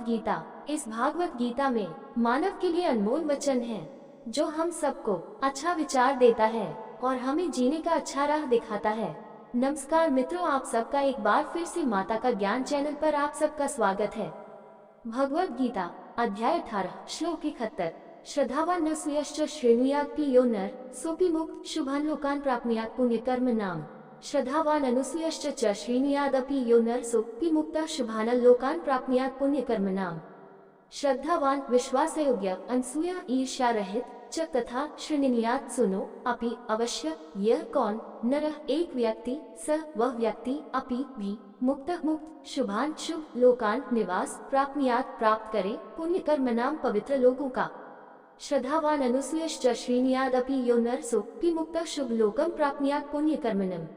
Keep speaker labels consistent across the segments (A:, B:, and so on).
A: गीता। इस भागवत गीता में मानव के लिए अनमोल वचन है जो हम सबको अच्छा विचार देता है और हमें जीने का अच्छा राह दिखाता है। नमस्कार मित्रों, आप सबका एक बार फिर से माता का ज्ञान चैनल पर आप सबका स्वागत है। भगवत गीता अध्याय 18 श्लोक 71। श्रद्धावान न सुयश्च श्रेणुयात् यो नर सोपि मुक्त शुभान लोकान प्राप्नुयात् पुण्य कर्म नाम। श्रद्धावान अनुसूयश्च च श्रेणुयादपि यो नर सोपि मुक्तः शुभान लोकान प्राप्नुयात् पुण्य कर्म नाम। श्रद्धावान विश्वास योग्य अनसूया ईर्ष्या रहित च तथा श्रेणुयात् सुनो अपि अवश्य यह कौन नरः एक व्यक्ति स वह व्यक्ति अपि भी मुक्त शुभान शुभ लोकान निवास प्राप्नुयात् प्राप्त करे पुण्य कर्म नाम पवित्र लोगों का। श्रद्धावान अनुसूयश्च श्रेणुयादपि यो नर सोपि मुक्तः शुभ लोकम प्राप्नुयात् पुण्य कर्मणम्।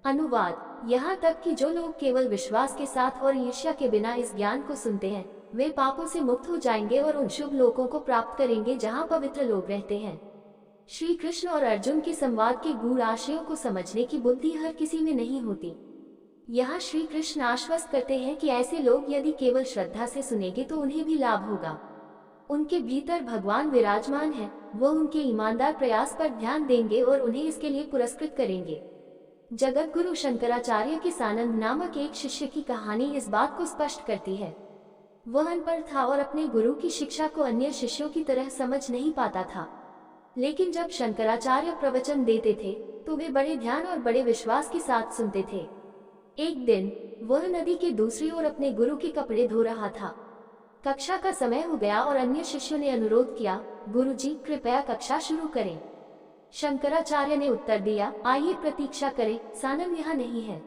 A: अनुवाद। यहाँ तक कि जो लोग केवल विश्वास के साथ और ईर्ष्या के बिना इस ज्ञान को सुनते हैं वे पापों से मुक्त हो जाएंगे और उन शुभ लोकों को प्राप्त करेंगे जहाँ पवित्र लोग रहते हैं। श्री कृष्ण और अर्जुन के संवाद के गूढ़ आशयों को समझने की बुद्धि हर किसी में नहीं होती। यहाँ श्री कृष्ण आश्वस्त करते हैं कि ऐसे लोग यदि केवल श्रद्धा से सुनेंगे तो उन्हें भी लाभ होगा। उनके भीतर भगवान विराजमान है, वो उनके ईमानदार प्रयास पर ध्यान देंगे और उन्हें इसके लिए पुरस्कृत करेंगे। जगत गुरु शंकराचार्य के सानंद नामक एक शिष्य की कहानी इस बात को स्पष्ट करती है। वह अनपढ़ था और अपने गुरु की शिक्षा को अन्य शिष्यों की तरह समझ नहीं पाता था, लेकिन जब शंकराचार्य प्रवचन देते थे तो वे बड़े ध्यान और बड़े विश्वास के साथ सुनते थे। एक दिन वह नदी के दूसरी ओर अपने गुरु के कपड़े धो रहा था। कक्षा का समय हो गया और अन्य शिष्यों ने अनुरोध किया, गुरुजी कृपया कक्षा शुरू करें। शंकराचार्य ने उत्तर दिया, आइए प्रतीक्षा करें, सानंद यहाँ नहीं है।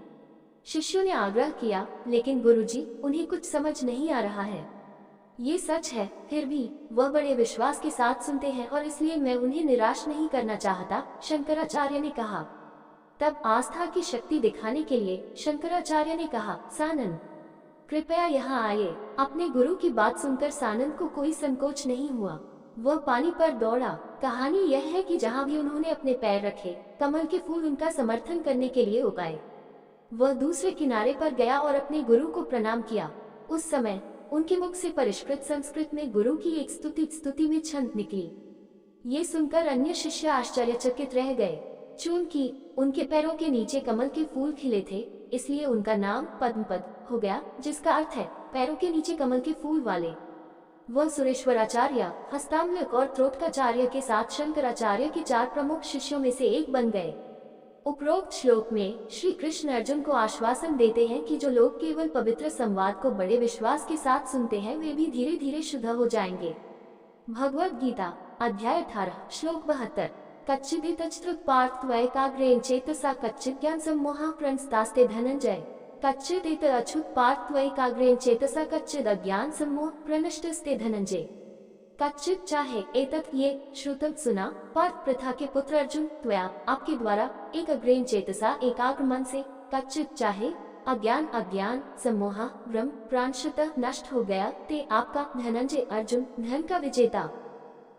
A: शिष्यों ने आग्रह किया, लेकिन गुरुजी उन्हें कुछ समझ नहीं आ रहा है। ये सच है, फिर भी वह बड़े विश्वास के साथ सुनते हैं और इसलिए मैं उन्हें निराश नहीं करना चाहता, शंकराचार्य ने कहा। तब आस्था की शक्ति दिखाने के लिए शंकराचार्य ने कहा, सानंद कृपया यहाँ आइए। अपने गुरु की बात सुनकर सानंद को कोई संकोच नहीं हुआ, वह पानी पर दौड़ा। कहानी यह है कि जहाँ भी उन्होंने अपने पैर रखे कमल के फूल उनका समर्थन करने के लिए उगाए। वह दूसरे किनारे पर गया और अपने गुरु को प्रणाम किया। उस समय उनके मुख से परिष्कृत संस्कृत में गुरु की एक स्तुति में छंद निकली। ये सुनकर अन्य शिष्य आश्चर्यचकित रह गए। चूंकि उनके पैरों के नीचे कमल के फूल खिले थे इसलिए उनका नाम पद्मपद हो गया, जिसका अर्थ है पैरों के नीचे कमल के फूल वाले। वह सुरेश्वराचार्य, हस्तामलक और त्रोटकाचार्य के साथ शंकराचार्य के 4 प्रमुख शिष्यों में से एक बन गए। उपरोक्त श्लोक में श्री कृष्ण अर्जुन को आश्वासन देते हैं कि जो लोग केवल पवित्र संवाद को बड़े विश्वास के साथ सुनते हैं वे भी धीरे धीरे शुद्ध हो जाएंगे। भगवत गीता अध्याय 18 श्लोक 72। कच्चिदितच्युत्पार्थत्वैकाग्र्येण चेतसा कच्चित् ज्ञान सम्मोहः प्रणस्तास्ते धनंजय। कच्चिदित अच्युत पार्थत्वैकाग्र्येण चेतसा कच्चिद् अज्ञान सम्मोह प्रणष्टस्ते धनंजय। कच्चित चाहे एतत् ये श्रुतम सुना पार्थ प्रथा के पुत्र अर्जुन त्वया आपके द्वारा एक अग्रेण चेतसा एकाग्र मन से। कच्चित चाहे अज्ञान सम्मोह भ्रम प्रांशतः नष्ट हो गया ते आपका धनंजय अर्जुन धन का विजेता।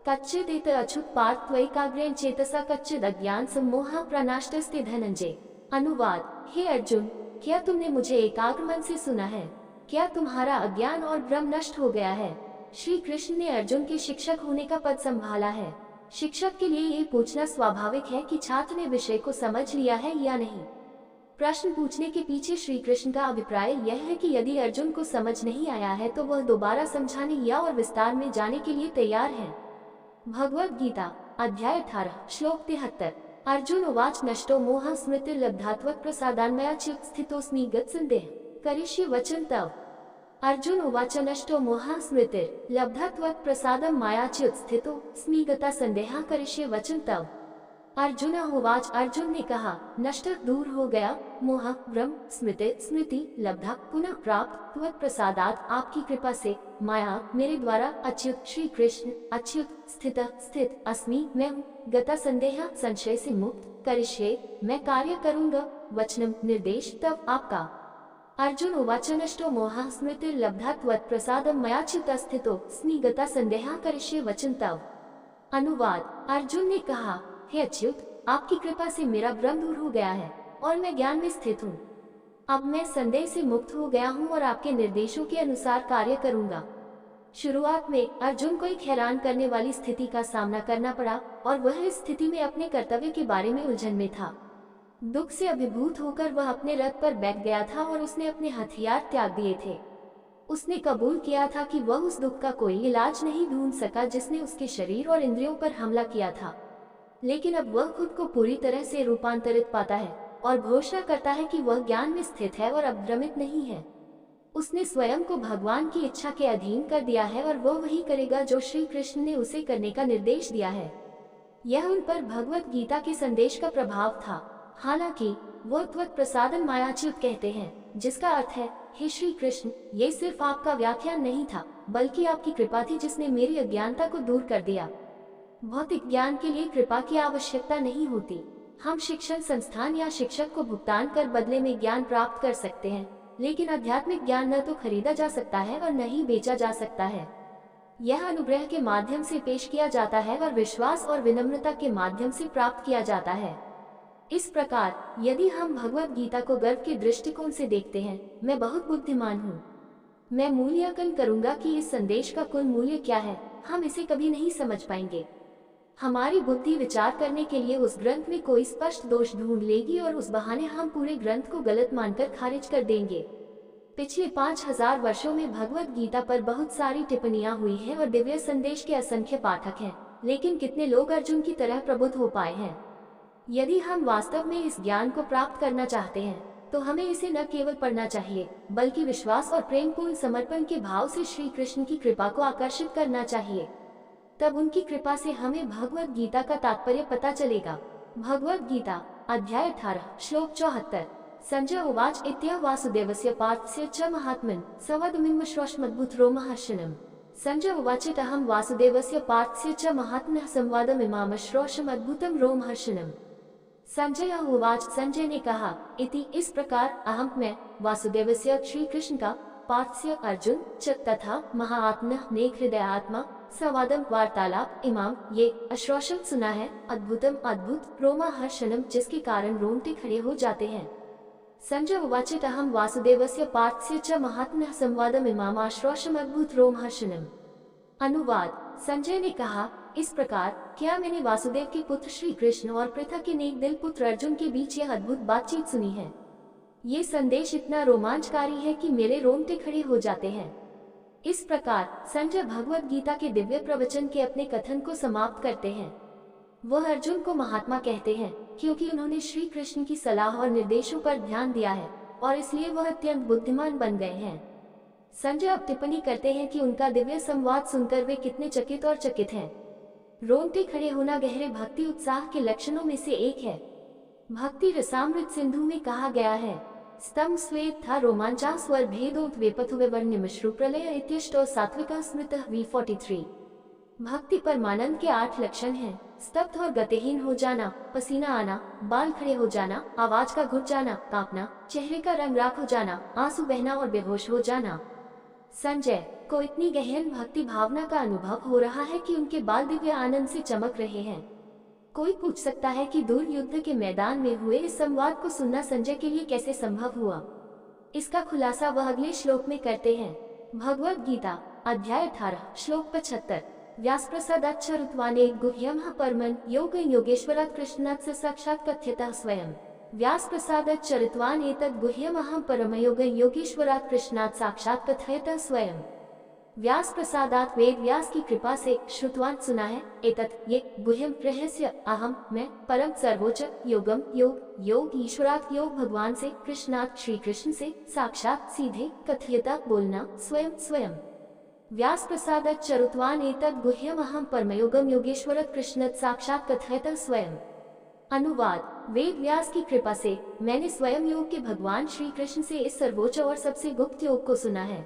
A: कच्चिदित अच्युत पार्थत्वैकाग्र्येण चेतसा कच्चिद् अज्ञान सम्मोह प्रनष्टस्ते धनंजय। अनुवाद। हे अर्जुन, क्या तुमने मुझे एकाग्र मन से सुना है? क्या तुम्हारा अज्ञान और भ्रम नष्ट हो गया है? श्री कृष्ण ने अर्जुन के शिक्षक होने का पद संभाला है। शिक्षक के लिए ये पूछना स्वाभाविक है कि छात्र ने विषय को समझ लिया है या नहीं। प्रश्न पूछने के पीछे श्री कृष्ण का अभिप्राय यह है कि यदि अर्जुन को समझ नहीं आया है तो वह दोबारा समझाने या और विस्तार में जाने के लिए तैयार है। भगवत गीता अध्याय 18 श्लोक 73। अर्जुन उवाच नष्टो मोह स्मृतिर्लब्धात्वत् प्रसादान्मयाच्युत स्थितोऽस्मि गतसन्देह करिष्ये वचनं तव। अर्जुन उवाच नष्टो मोह स्मृतिर्लब्धात्वत् प्रसादं मायाच्युत स्थितोऽस्मि गतसन्देहः करिष्ये वचनं तव। अर्जुन उवाच अर्जुन ने कहा, नष्ट दूर हो गया, मोह भ्रम स्मृति लब्धा पुनः प्राप्त त्वत् प्रसादात आपकी कृपा से, माया मेरे द्वारा, अच्युत श्री कृष्ण अच्युत स्थित अस्मि मैं हूँ, गता संदेह संशय से मुक्त, करिष्ये मैं कार्य करूँगा, वचनम निर्देश तव आपका। अर्जुन उवाच नष्टो मोह स्मृतिर्लब्धा त्वत् प्रसादं मयाच्युत स्थितोऽस्मि गता संदेहः करिष्ये वचनं तव। अनुवाद। अर्जुन ने कहा, हे अच्युत, आपकी कृपा से मेरा भ्रम दूर हो गया है और मैं ज्ञान में स्थित हूँ। अब मैं संदेह से मुक्त हो गया हूँ और आपके निर्देशों के अनुसार कार्य करूँगा। शुरुआत में अर्जुन को एक हैरान करने वाली स्थिति का सामना करना पड़ा और वह इस स्थिति में अपने कर्तव्य के बारे में उलझन में था। दुख से अभिभूत होकर वह अपने रथ पर बैठ गया था और उसने अपने हथियार त्याग दिए थे। उसने कबूल किया था कि वह उस दुख का कोई इलाज नहीं ढूंढ सका जिसने उसके शरीर और इंद्रियों पर हमला किया था, लेकिन अब वह खुद को पूरी तरह से रूपांतरित पाता है और घोषणा करता है कि वह ज्ञान में स्थित है और अभ्रमित नहीं है। उसने स्वयं को भगवान की इच्छा के अधीन कर दिया है और वह वही करेगा जो श्री कृष्ण ने उसे करने का निर्देश दिया है। यह उन पर भगवत गीता के संदेश का प्रभाव था। हालांकि वो त्वत् प्रसादन मायाच्युत कहते हैं, जिसका अर्थ है, हे श्री कृष्ण, ये सिर्फ आपका व्याख्यान नहीं था, बल्कि आपकी कृपा थी जिसने मेरी अज्ञानता को दूर कर दिया। भौतिक ज्ञान के लिए कृपा की आवश्यकता नहीं होती। हम शिक्षण संस्थान या शिक्षक को भुगतान कर बदले में ज्ञान प्राप्त कर सकते हैं, लेकिन आध्यात्मिक ज्ञान न तो खरीदा जा सकता है और न ही बेचा जा सकता है। यह अनुग्रह के माध्यम से पेश किया जाता है और विश्वास और विनम्रता के माध्यम से प्राप्त किया जाता है। इस प्रकार यदि हम भगवत गीता को गर्व के दृष्टिकोण से देखते हैं, मैं बहुत बुद्धिमान हूँ, मैं मूल्यांकन करूंगा कि इस संदेश का कुल मूल्य क्या है, हम इसे कभी नहीं समझ पाएंगे। हमारी बुद्धि विचार करने के लिए उस ग्रंथ में कोई स्पष्ट दोष ढूंढ लेगी और उस बहाने हम पूरे ग्रंथ को गलत मानकर खारिज कर देंगे। पिछले 5000 वर्षों में भगवत गीता पर बहुत सारी टिप्पणियां हुई हैं और दिव्य संदेश के असंख्य पाठक हैं, लेकिन कितने लोग अर्जुन की तरह प्रबुद्ध हो पाए हैं? यदि हम वास्तव में इस ज्ञान को प्राप्त करना चाहते हैं, तो हमें इसे न केवल पढ़ना चाहिए, बल्कि विश्वास और प्रेमपूर्ण समर्पण के भाव से श्री कृष्ण की कृपा को आकर्षित करना चाहिए। तब उनकी कृपा से हमें भगवत गीता का तात्पर्य पता चलेगा। भगवत गीता अध्याय 18 श्लोक 74। संजय उवाच इत्यः वासुदेवस्य पार्थस्य च महात्मन् संवादमिमं श्रोष्मद्भुत रोमहर्षणम्। संजय उवाच अहं वासुदेवस्य पार्थस्य च महात्मनः संवादमिमं श्रोष्मद्भुतं रोमहर्षणम्। संजय उवाच, संजय ने कहा, इति इस प्रकार, अहम मैं, वासुदेवस्य श्री कृष्ण का, पार्थस्य अर्जुन, च तथा महात्मनः ने हृदय आत्मा, संवादम वार्तालाप, इमाम ये अश्रोषण सुना है, अद्भुतम अद्भुत, रोमहर्षणम जिसके कारण रोंगटे खड़े हो जाते हैं। संजय उवाच अहं वासुदेवस्य पार्थस्य च महात्मनः संवादम इमाम आश्रोषम अद्भुत रोमहर्षणम। अनुवाद। संजय ने कहा, इस प्रकार, क्या मैंने वासुदेव के पुत्र श्री कृष्ण और पृथा के नेक दिल पुत्र अर्जुन के बीच यह अद्भुत बातचीत सुनी है। ये संदेश इतना रोमांचकारी है कि मेरे रोंगटे खड़े हो जाते हैं। इस प्रकार संजय भगवत गीता के दिव्य प्रवचन के अपने कथन को समाप्त करते हैं। वह अर्जुन को महात्मा कहते हैं क्योंकि उन्होंने श्री कृष्ण की सलाह और निर्देशों पर ध्यान दिया है और इसलिए वह अत्यंत बुद्धिमान बन गए हैं। संजय अब टिप्पणी करते हैं कि उनका दिव्य संवाद सुनकर वे कितने चकित और चकित हैं। रोंगटे खड़े होना गहरे भक्ति उत्साह के लक्षणों में से एक है। भक्ति रसामृत सिंधु में कहा गया है, स्तम स्वेत था रोमांचा स्वर भेदोत वेपथुवेवर्ण्यमिश्रु प्रलय इत्यष्टो सात्विका स्मृत V43। भक्ति परमानंद के 8 लक्षण हैं, स्तब्ध और गतिहीन हो जाना, पसीना आना, बाल खड़े हो जाना, आवाज का घुट जाना, कांपना, चेहरे का रंग राख हो जाना, आंसू बहना और बेहोश हो जाना। संजय को इतनी गहन भक्ति भावना का अनुभव हो रहा है कि उनके बाल दिव्य आनंद से चमक रहे हैं। कोई पूछ सकता है कि दूर युद्ध के मैदान में हुए इस संवाद को सुनना संजय के लिए कैसे संभव हुआ। इसका खुलासा वह अगले श्लोक में करते हैं। भगवत गीता अध्याय 18 श्लोक 75। व्यास प्रसादाच्चरुत्वाने गुह्यमः परमं योग योगेश्वरात् कृष्णात् स साक्षात् कथ्यतः स्वयं। व्यास प्रसादाच्चरितवान् एतद् गुह्यमहं परमयोग योगेश्वरात् कृष्णात् साक्षात् कथयतः स्वयं। व्यास प्रसादात वेद व्यास की कृपा से श्रुतवान सुना है, एतत् ये गुह्यम रहस्य अहम मैं परम सर्वोच्च योगम योग ईश्वरात योग भगवान से कृष्णात श्री कृष्ण से साक्षात सीधे कथयता बोलना स्वयं। व्यास प्रसादात चरुत्वान एतत् गुह्यम अहम परमयोगम योगेश्वरत कृष्णत साक्षात कथयता स्वयं। अनुवाद। वेद व्यास की कृपा से मैंने स्वयं योग के भगवान श्री कृष्ण से इस सर्वोच्च और सबसे गुप्त योग को सुना है।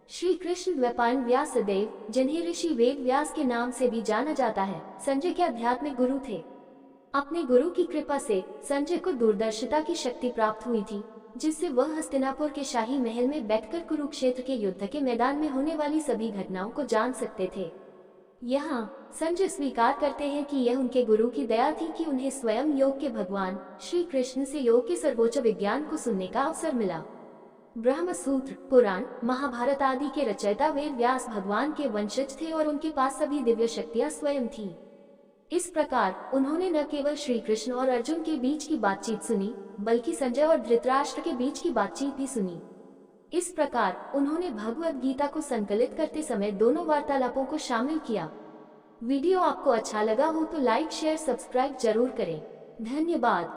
A: श्री कृष्ण द्वैपायन व्यासदेव, जिन्हें ऋषि वेद व्यास के नाम से भी जाना जाता है, संजय के आध्यात्मिक गुरु थे। अपने गुरु की कृपा से संजय को दूरदर्शिता की शक्ति प्राप्त हुई थी, जिससे वह हस्तिनापुर के शाही महल में बैठकर कुरुक्षेत्र के युद्ध के मैदान में होने वाली सभी घटनाओं को जान सकते थे। यहाँ संजय स्वीकार करते हैं कि यह उनके गुरु की दया थी कि उन्हें स्वयं योग के भगवान श्री कृष्ण से योग के सर्वोच्च विज्ञान को सुनने का अवसर मिला। ब्रह्म सूत्र, पुराण, महाभारत आदि के रचयिता वेद व्यास भगवान के वंशज थे और उनके पास सभी दिव्य शक्तियाँ स्वयं थी। इस प्रकार उन्होंने न केवल श्री कृष्ण और अर्जुन के बीच की बातचीत सुनी, बल्कि संजय और धृतराष्ट्र के बीच की बातचीत भी सुनी। इस प्रकार उन्होंने भगवद गीता को संकलित करते समय दोनों वार्तालापों को शामिल किया। वीडियो आपको अच्छा लगा हो तो लाइक, शेयर, सब्सक्राइब जरूर करें। धन्यवाद।